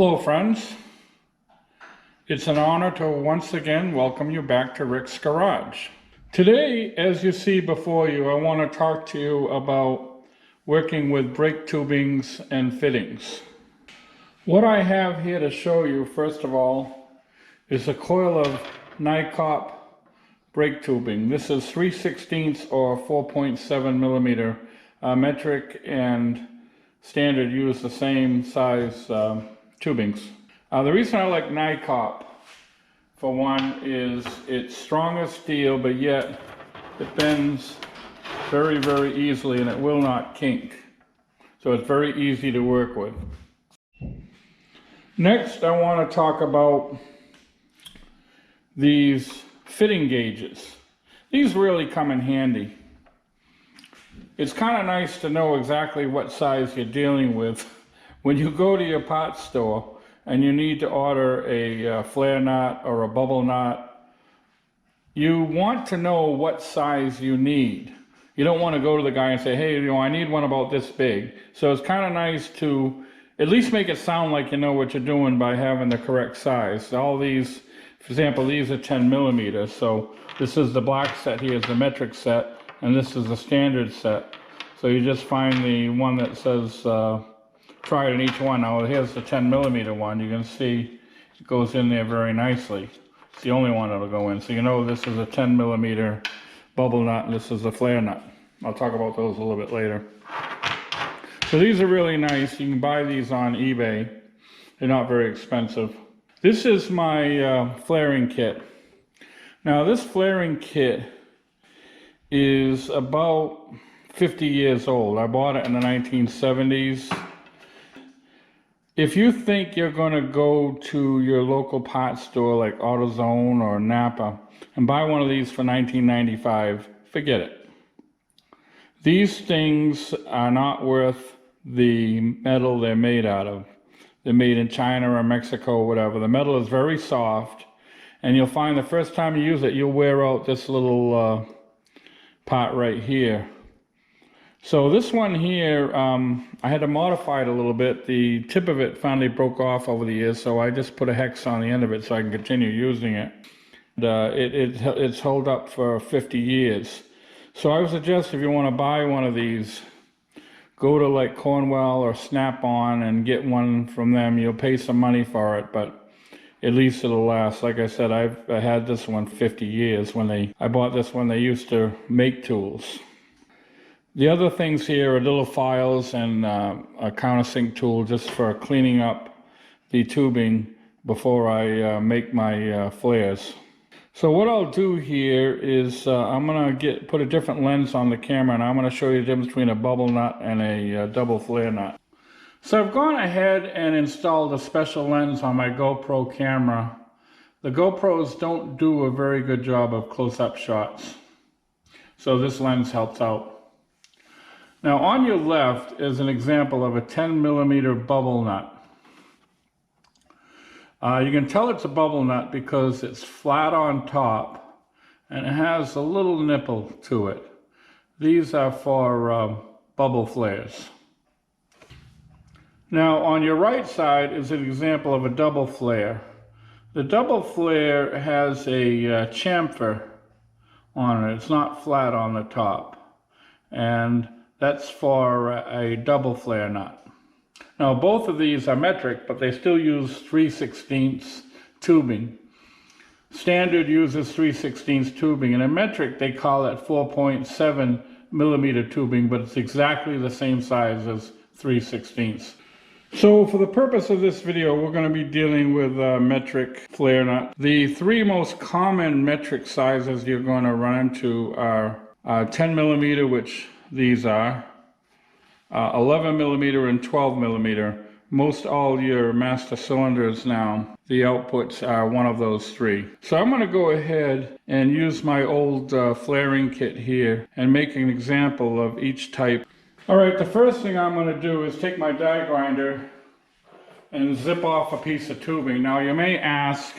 Hello friends, it's an honor to once again welcome you back to Rick's Garage. Today, as you see before you, I want to talk to you about working with brake tubings and fittings. What I have here to show you, first of all, is a coil of Nycop brake tubing. This is 3/16 or 4.7 millimeter. Metric and standard use the same size tubings. The reason I like Nycop, for one, is it's stronger steel, but yet it bends very, very easily and it will not kink. So it's very easy to work with. Next, I want to talk about these fitting gauges. These really come in handy. It's kind of nice to know exactly what size you're dealing with. When you go to your parts store and you need to order a flare nut or a bubble nut, you want to know what size you need. You don't want to go to the guy and say, hey, I need one about this big. So it's kind of nice to at least make it sound like you know what you're doing by having the correct size. All these, for example, these are 10 millimeters. So this is the black set here, is the metric set, and this is the standard set. So you just find the one that says try it in each one. Now here's the 10 millimeter one. You can see it goes in there very nicely. It's the only one that'll go in. So you know this is a 10 millimeter bubble nut and this is a flare nut. I'll talk about those a little bit later. So these are really nice. You can buy these on eBay. They're not very expensive. This is my flaring kit. Now this flaring kit is about 50 years old. I bought it in the 1970s. If you think you're going to go to your local parts store like AutoZone or Napa and buy one of these for $19.95, forget it. These things are not worth the metal they're made out of. They're made in China or Mexico or whatever. The metal is very soft, and you'll find the first time you use it, you'll wear out this little part right here. So this one here, I had to modify it a little bit. The tip of it finally broke off over the years, so I just put a hex on the end of it so I can continue using it. It's held up for 50 years. So I would suggest if you want to buy one of these, go to like Cornwell or Snap-on and get one from them. You'll pay some money for it, but at least it'll last. Like I said, I had this one 50 years. I bought this when they used to make tools. The other things here are little files and a countersink tool just for cleaning up the tubing before I make my flares. So what I'll do here is I'm going to put a different lens on the camera, and I'm going to show you the difference between a bubble nut and a double flare nut. So I've gone ahead and installed a special lens on my GoPro camera. The GoPros don't do a very good job of close-up shots, so this lens helps out. Now on your left is an example of a 10 millimeter bubble nut. You can tell it's a bubble nut because it's flat on top and it has a little nipple to it. These are for bubble flares. Now on your right side is an example of a double flare. The double flare has a chamfer on it. It's not flat on the top. And that's for a double flare nut. Now both of these are metric, but they still use 3/16 tubing. Standard uses 3/16 tubing, and in metric they call it 4.7 millimeter tubing, but it's exactly the same size as 3/16. So for the purpose of this video, we're going to be dealing with metric flare nut. The three most common metric sizes you're going to run into are 10 millimeter, which these are, 11 millimeter and 12 millimeter. Most all your master cylinders now, the outputs are one of those three. So I'm going to go ahead and use my old flaring kit here and make an example of each type. Alright, the first thing I'm going to do is take my die grinder and zip off a piece of tubing. Now you may ask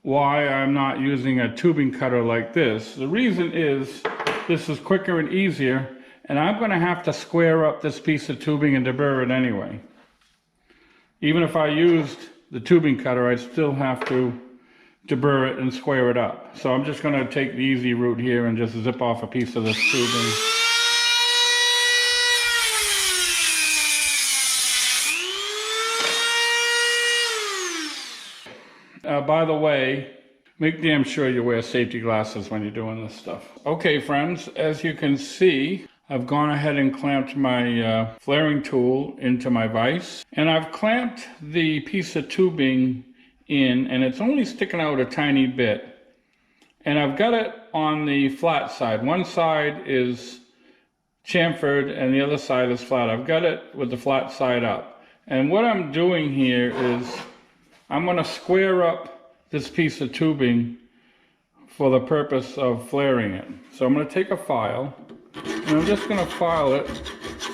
why I'm not using a tubing cutter like this. The reason is this is quicker and easier, and I'm going to have to square up this piece of tubing and deburr it anyway. even if I used the tubing cutter, I'd still have to burr it and square it up. So I'm just going to take the easy route here and just zip off a piece of this tubing. By the way, make damn sure you wear safety glasses when you're doing this stuff. Okay, friends, as you can see, I've gone ahead and clamped my flaring tool into my vise. And I've clamped the piece of tubing in, and it's only sticking out a tiny bit. And I've got it on the flat side. One side is chamfered and the other side is flat. I've got it with the flat side up. And what I'm doing here is I'm going to square up this piece of tubing for the purpose of flaring it. So I'm going to take a file and I'm just going to file it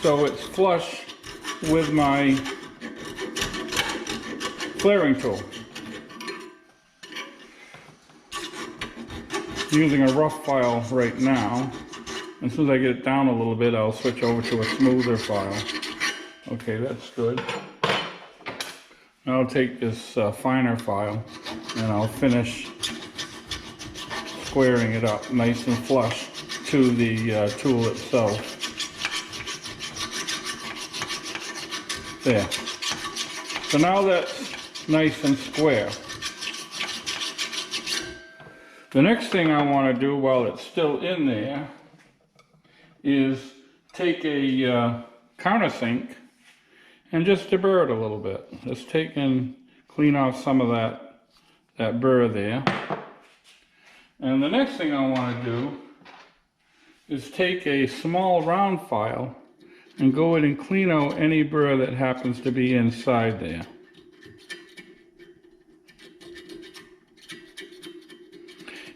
so it's flush with my flaring tool. I'm using a rough file right now. As soon as I get it down a little bit, I'll switch over to a smoother file. Okay, that's good. Now I'll take this finer file and I'll finish squaring it up nice and flush to the tool itself. There. So now that's nice and square. The next thing I want to do while it's still in there is take a countersink and just deburr it a little bit. Just take and clean off some of that burr there. And the next thing I want to do is take a small round file and go in and clean out any burr that happens to be inside there.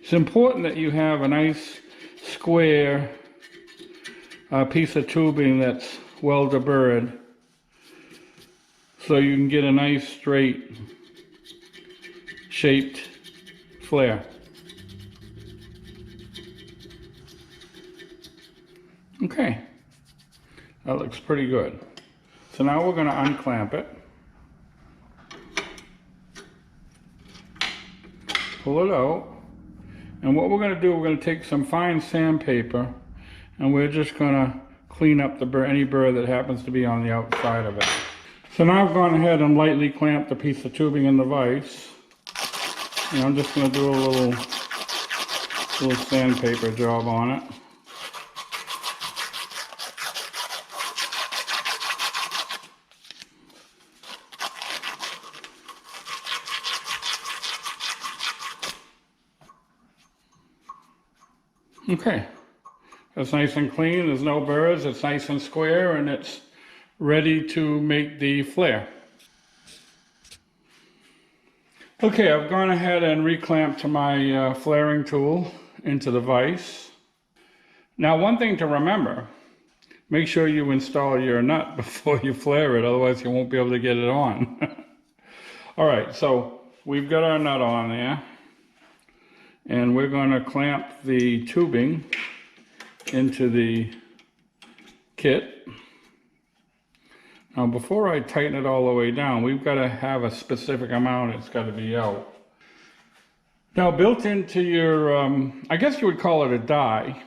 It's important that you have a nice square piece of tubing that's well deburred so you can get a nice straight shaped flare. Okay, that looks pretty good. So now we're going to unclamp it, pull it out, and what we're going to do, we're going to take some fine sandpaper and we're just going to clean up the burr, any burr that happens to be on the outside of it. So now I've gone ahead and lightly clamped the piece of tubing in the vise. And I'm just going to do a little sandpaper job on it. Okay, that's nice and clean, there's no burrs, it's nice and square, and it's ready to make the flare. Okay, I've gone ahead and reclamped my flaring tool into the vise. Now, one thing to remember, make sure you install your nut before you flare it, otherwise you won't be able to get it on. All right, so we've got our nut on there. And we're going to clamp the tubing into the kit. Now before I tighten it all the way down, we've got to have a specific amount it's got to be out. Now built into your, I guess you would call it a die,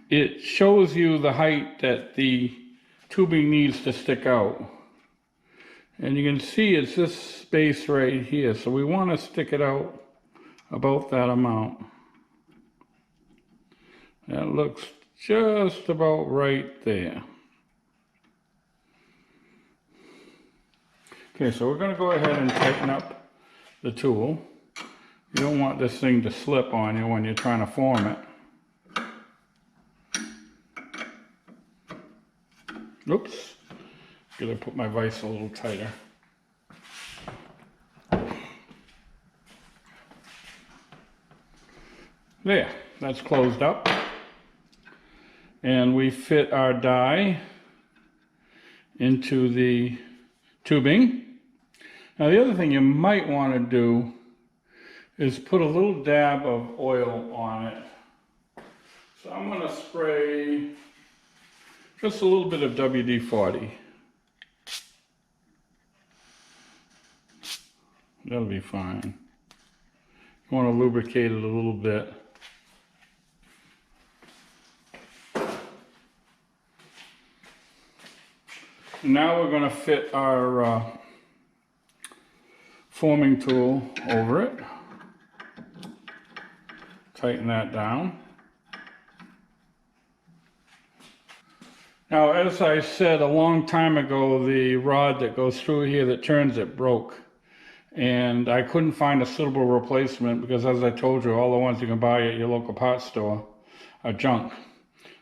it shows you the height that the tubing needs to stick out. And you can see it's this space right here, so we want to stick it out about that amount. That looks just about right there. Okay, so we're going to go ahead and tighten up the tool. You don't want this thing to slip on you when you're trying to form it. Oops, gotta put my vise a little tighter. There, that's closed up. And we fit our die into the tubing. Now the other thing you might want to do is put a little dab of oil on it. So I'm going to spray just a little bit of WD-40. That'll be fine. You want to lubricate it a little bit. Now we're going to fit our forming tool over it. Tighten that down. Now, as I said a long time ago, the rod that goes through here that turns it broke. And I couldn't find a suitable replacement because, as I told you, all the ones you can buy at your local parts store are junk.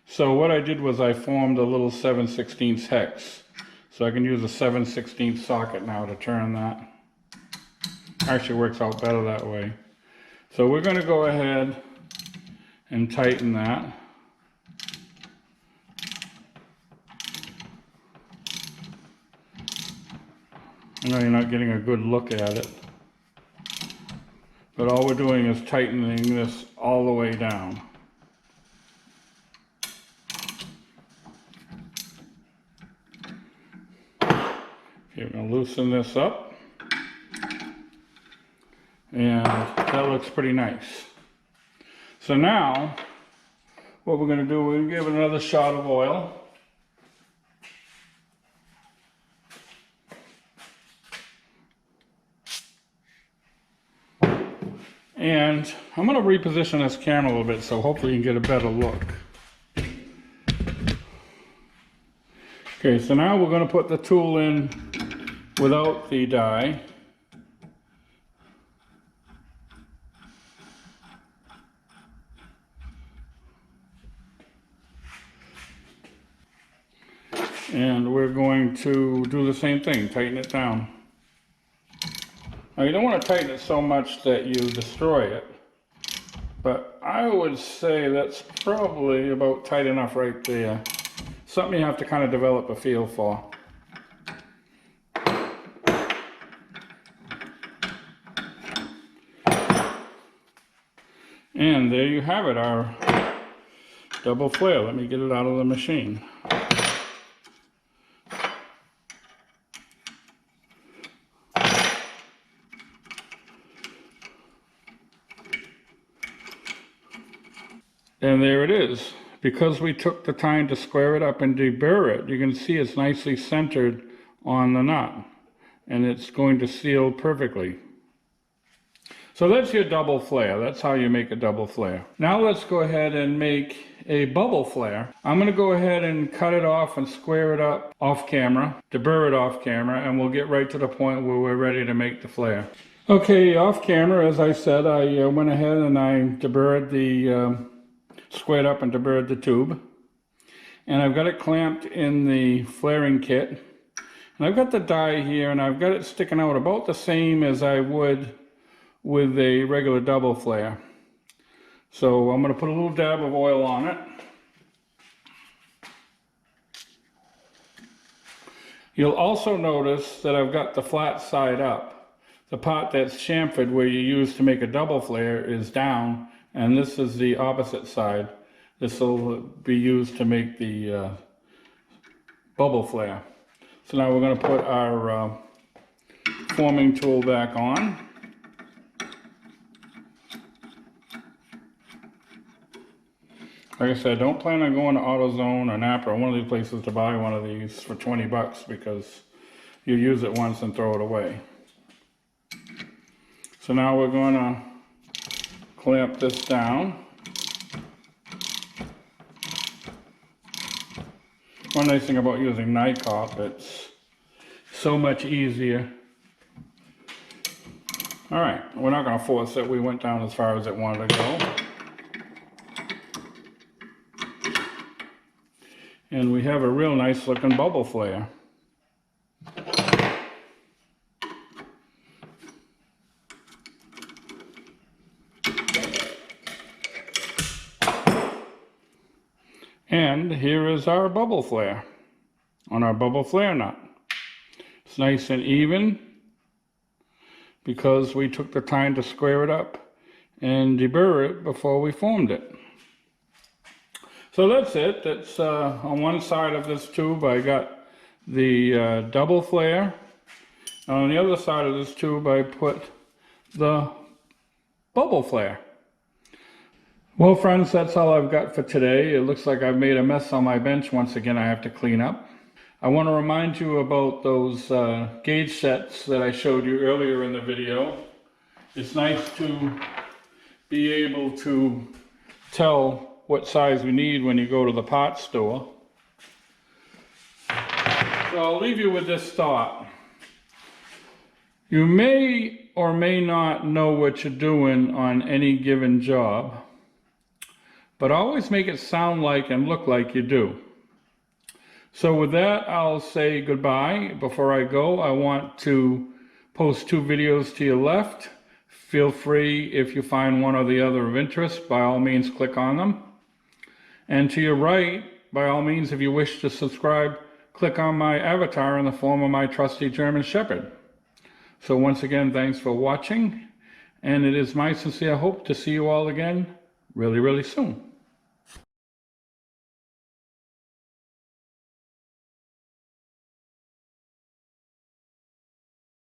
So what I did was I formed a little 7/16 hex. So I can use a 7/16 socket now to turn that. Actually works out better that way. So we're going to go ahead and tighten that. I know you're not getting a good look at it, but all we're doing is tightening this all the way down. Okay, we're going to loosen this up, and that looks pretty nice. So now, what we're going to do, we're going to give it another shot of oil. And I'm going to reposition this camera a little bit so hopefully you can get a better look. Okay, so now we're going to put the tool in without the die. And we're going to do the same thing, tighten it down. Now you don't want to tighten it so much that you destroy it, but I would say that's probably about tight enough right there. Something you have to kind of develop a feel for. And there you have it, our double flare. Let me get it out of the machine. And there it is. Because we took the time to square it up and deburr it, you can see it's nicely centered on the nut. And it's going to seal perfectly. So that's your double flare. That's how you make a double flare. Now let's go ahead and make a bubble flare. I'm going to go ahead and cut it off and square it up off camera, deburr it off camera, and we'll get right to the point where we're ready to make the flare. Okay, off camera, as I said, I went ahead and I deburred the squared up and deburred the tube, and I've got it clamped in the flaring kit, and I've got the die here, and I've got it sticking out about the same as I would with a regular double flare. So I'm going to put a little dab of oil on it. You'll also notice that I've got the flat side up. The part that's chamfered where you use to make a double flare is down, and this is the opposite side. This will be used to make the bubble flare. So now we're going to put our forming tool back on. Like I said, don't plan on going to AutoZone or Napa or one of these places to buy one of these for 20 bucks because you use it once and throw it away. So now we're going to clamp this down. One nice thing about using Nycop, it's so much easier. All right, we're not going to force it. We went down as far as it wanted to go. And we have a real nice looking bubble flare. And here is our bubble flare on our bubble flare nut. It's nice and even because we took the time to square it up and deburr it before we formed it. So that's it. That's on one side of this tube I got the double flare, On the other side of this tube, I put the bubble flare. Well, friends, that's all I've got for today. It looks like I've made a mess on my bench. Once again, I have to clean up. I want to remind you about those gauge sets that I showed you earlier in the video. It's nice to be able to tell what size you need when you go to the pot store. So I'll leave you with this thought. You may or may not know what you're doing on any given job, but always make it sound like and look like you do. So with that, I'll say goodbye. Before I go, I want to post 2 videos to your left. Feel free, if you find one or the other of interest, by all means click on them. And to your right, by all means, if you wish to subscribe, click on my avatar in the form of my trusty German Shepherd. So once again, thanks for watching, and it is my sincere hope to see you all again really, really soon.